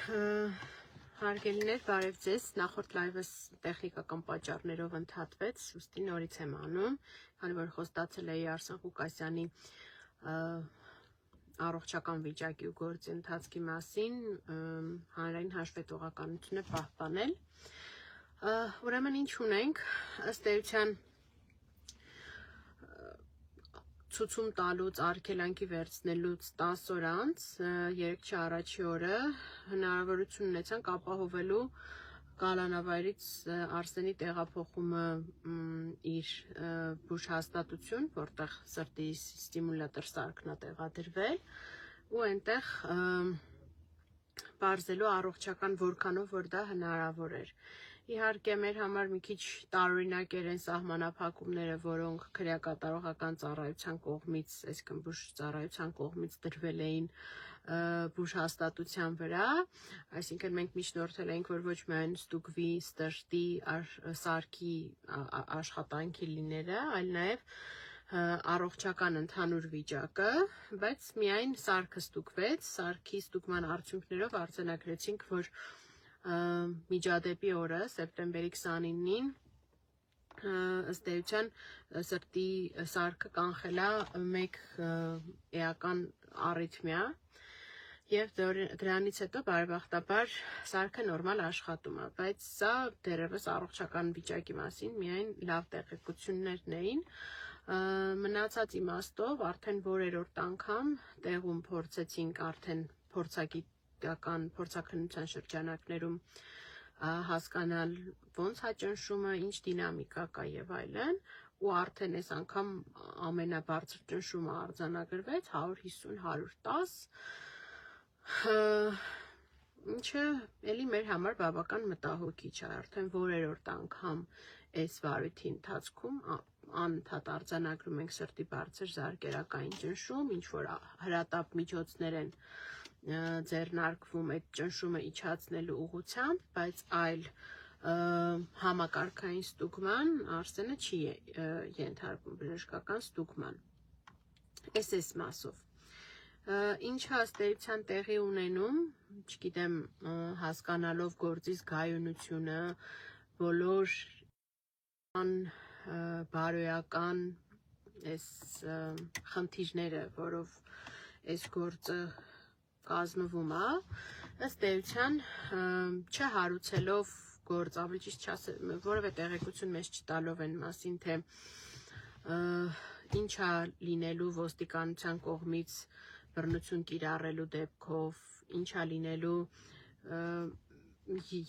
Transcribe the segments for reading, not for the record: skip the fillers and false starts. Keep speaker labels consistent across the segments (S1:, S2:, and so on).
S1: Հարգելիներ, բարև ձեզ, նախորդ լայվս տեխնիկական պատճառներով ընդհատվեց, ուստի նորից եմ անում, քանի որ խոստացել էի Արսեն Ղուկասյանի առողջական վիճակի ու գործի ընթացքի մասին, հանրային հաշվետվողականությունը պահպանել։ Ուրեմն ինչ ունենք, ըստ էության ցուցում տալուց, արգելանքի վերցնելուց 10 օր անց, 3 առաջի օրը հնարավորություն ունեցանք ապահովելու կալանավայրից Արսենի տեղափոխումը իր բուժհաստատություն, որտեղ սրտի ստիմուլատոր սարքն է տեղադրվել, ու այնտեղ բարձելու առողջական որքանով, որ դա հնարավոր էր։ Իհարկե մեր համար մի քիչ տարօրինակ էր այն սահմանափակումները, որոնք քրեակատարողական ծառայության կողմից, այսինքն բուժծառայության կողմից դրվել էին բուժհաստատության վրա, այսինքն մենք միջնորդել էինք, որ ոչ միայն ստուգվի սրտի սարքի աշխատանքի լինելը, այլ նաև առողջական ընդհանուր վիճակը, բայց միայն սարքը ստուգվեց, սարքի ստուգման արդյունքներով արձանագրեցինք, որ միջադեպի օրը, սեպտեմբերի 29-ին, ըստ էության սրտի սարքը կանխել է մեկ էական առիթմիա, և դրանից հետո բարեբախտաբար սարքը նորմալ աշխատում է, բայց սա դեռևս առողջական վիճակի մասին միայն լավ տեղեկություններն էին, մնացած իմաստով արդեն որերորդ անգամ տեղում փորձեցինք արդեն փորձաքննության շրջանակներում հասկանալ ոնց է ճնշումը, ինչ դինամիկա կա եւ այլն, ու արդեն այս անգամ ամենաբարձր ճնշումը արձանագրվեց 150-110, ինչը էլի մեր համար բավական մտահոգիչ է, արդեն որերորդ անգամ այս վարույթի ընթացքում անընդհատ արձանագրում ենք սրտի բարձր զարկերակային ճնշում, ինչ որ հրատապ միջոցներ են ձեռնարկվում այդ ճնշումը իջացնելու ուղղությամբ, բայց այլ համակարգային ստուգման Արսենը չի ենթարկվում բժշկական ստուգման։ Այս մասով։ Ինչը ըստ էության տեղի ունենում, չգիտեմ, հասկանալով գործի զգայունությունը, բոլոր բարոյական այս խնդիրները, որով այս գործը կազմվում է, ըստ էության չհարուցելով գործ, ավելի ճիշտ չասեմ, որևէ տեղեկություն մեզ չտալով այն մասին, թե ինչ է լինելու ոստիկանության կողմից բռնություն կիրառելու դեպքով, ինչ է լինելու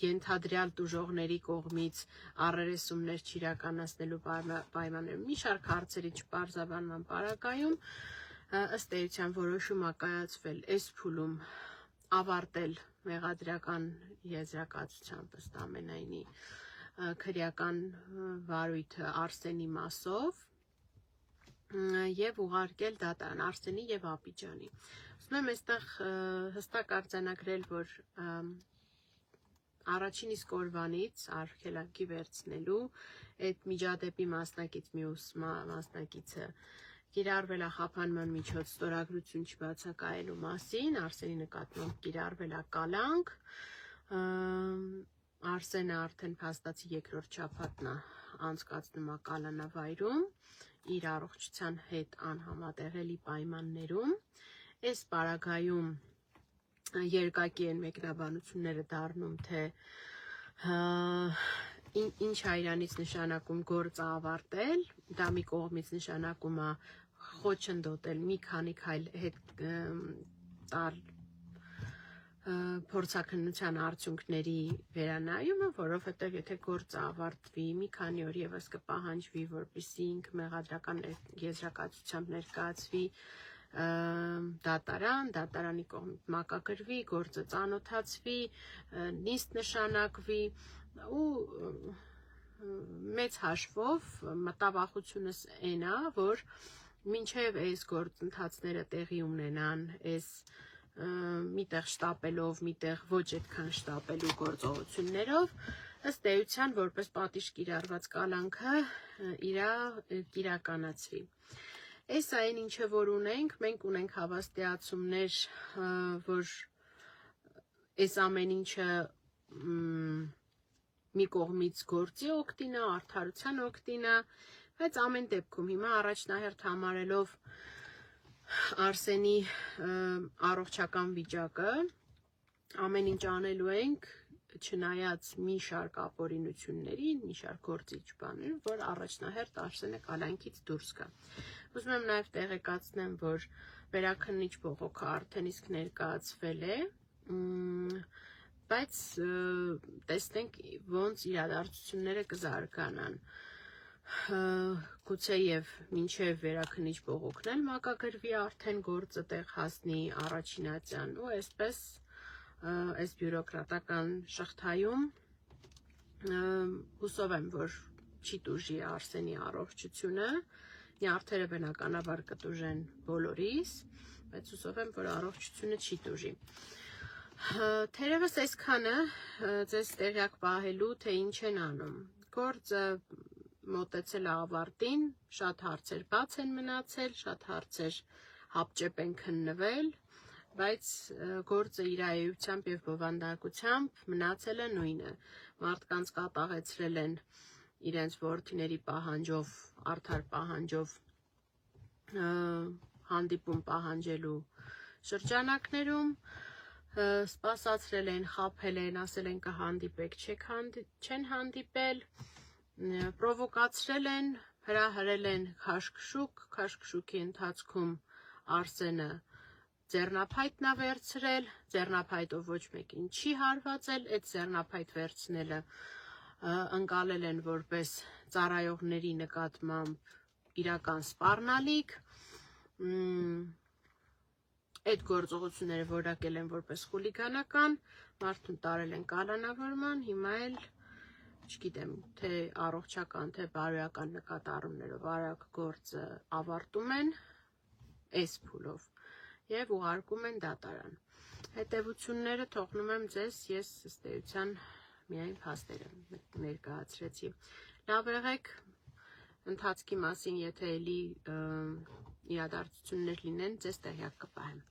S1: ենթադրյալ տուժողների կողմից առերեսումներ չիրականացնելու պայմաններում, մի շարք հարցերի չպարզաբանման պարագայում, ըստ էության որոշում է կայացվել այս փուլում ավարտել մեղադրական եզրակացությամբ ըստ ամենայնի քրեական վարույթը Արսենի մասով և ուղարկել դատարան Արսենի և Աբիջանի։ Ուզում եմ այստեղ հստակ արձանագրել, որ առաջին իսկ օրվանից արգելանքի վերցնելու այդ միջադեպի մասնակից մյուս մասնակիցը կիրառվել է խափանման միջոց ստորագրություն չբացակայելու մասին, Արսենի նկատմամբ կիրառվել է կալանք, Արսենը արդեն փաստացի երկրորդ շաբաթն է անցկացնում է կալանավայրում իր առողջության հետ անհամատեղելի պայմաններում, այս պարագայում երկակի են մեկնաբանությունները դառնում, թե ինչ է իրանից նշանակում գործը ավարտել, դա մի կողմից նշանակում է խոչընդոտել մի քանի քայլ հետ տալ փորձաքննության արդյունքների վերանայումը, որովհետև եթե գործը ավարտվի, մի քանի օր ևս կպահանջվի, որպեսզի ինքը մեղադրական եզրակացությամբ ներկայացվի դատարան, դատարանի կողմից մակագրվի, գործը ծանոթացվի, նիստ նշանակվի ու մեծ հաշվով մտավախությունս այն է, որ մինչև այս գործընթացները տեղի ունենան, այս միտեղ շտապելով, միտեղ ոչ այդքան շտապելու գործողություններով, ըստ էության, որպես պատիժ կիրառված կալանքը իրականացվի։ Այս այն ինչը որ ունենք, մենք ունենք հավաստիացումներ, որ այս ամեն ինչը մի կողմից գործի օգտին է, արդարության օգտին է, բայց ամեն դեպքում հիմա առաջնահերթ համարելով Արսենի առողջական վիճակը, ամեն ինչ անելու ենք, չնայած մի շարք ապօրինություններին, մի շարք գործիչ բաներին, որ առաջնահերթ Արսենը կալանքից դուրս գա։ Ուզում եմ նաև տեղեկացնեմ, որ վերաքննիչ բողոքը արդեն իսկ ներկայացվել է, բայց տեսնենք ոնց իրադարձությունները կզարգանան։ Գուցեև մինչև վերաքննիչ բողոքն էլ մակագրվի արդեն գործը տեղ հասնի առաջինացիան ու այսպես այս բյուրոկրատական շղթայում հուսով եմ, որ չի տուժի Արսենի առողջությունը, նյարդերը բնականաբար կտուժեն բոլորիս, բայց հուսով եմ, որ առողջությունը չի տուժի։ Թերևս այսքանը ձեզ տեղյակ պահելու, թե ինչ են անում։ Գործը մոտեցել է ավարտին, շատ հարցեր բաց են մնացել, շատ հարցեր հապճեպ են քննվել, բայց գործը իր էությամբ եւ բովանդակությամբ մնացել է նույնը։ Մարդկանց կատաղեցրել են իրենց որդիների պահանջով, արդար պահանջով հանդիպում պահանջելու շրջանակներում, սպասացրել են, խաբել են, ասել են կհանդիպեք, չեն հանդիպել, պրովոկացրել են, հրահրել են քաշքշուկի ընթացքում Արսենը ձեռնափայտն է վերցրել, ձեռնափայտով ոչ մեկին չի հարվածել, այդ ձեռնափայտ վերցնելը ընկալել են որպես ծառայողների նկատմամբ իրական սպառնալիք, այդ գործողությունները որակել են որպես խուլիգանական, մարդուն տարել են կալանավորման, հիմա էլ չգիտեմ, թե առողջական, թե բարոյական նկատառումներով արագ գործը ավարտում են այս փուլով և ուղարկում են դատարան։ Հետևությունները թողնում եմ ձեզ, ես ըստ էության միայն փաստերը ներկայացրեցի։ Լավ եղեք, ընթացքի մասին, եթե էլի իրադարձություններ լինեն, ձեզ տեղյակ կպահեմ։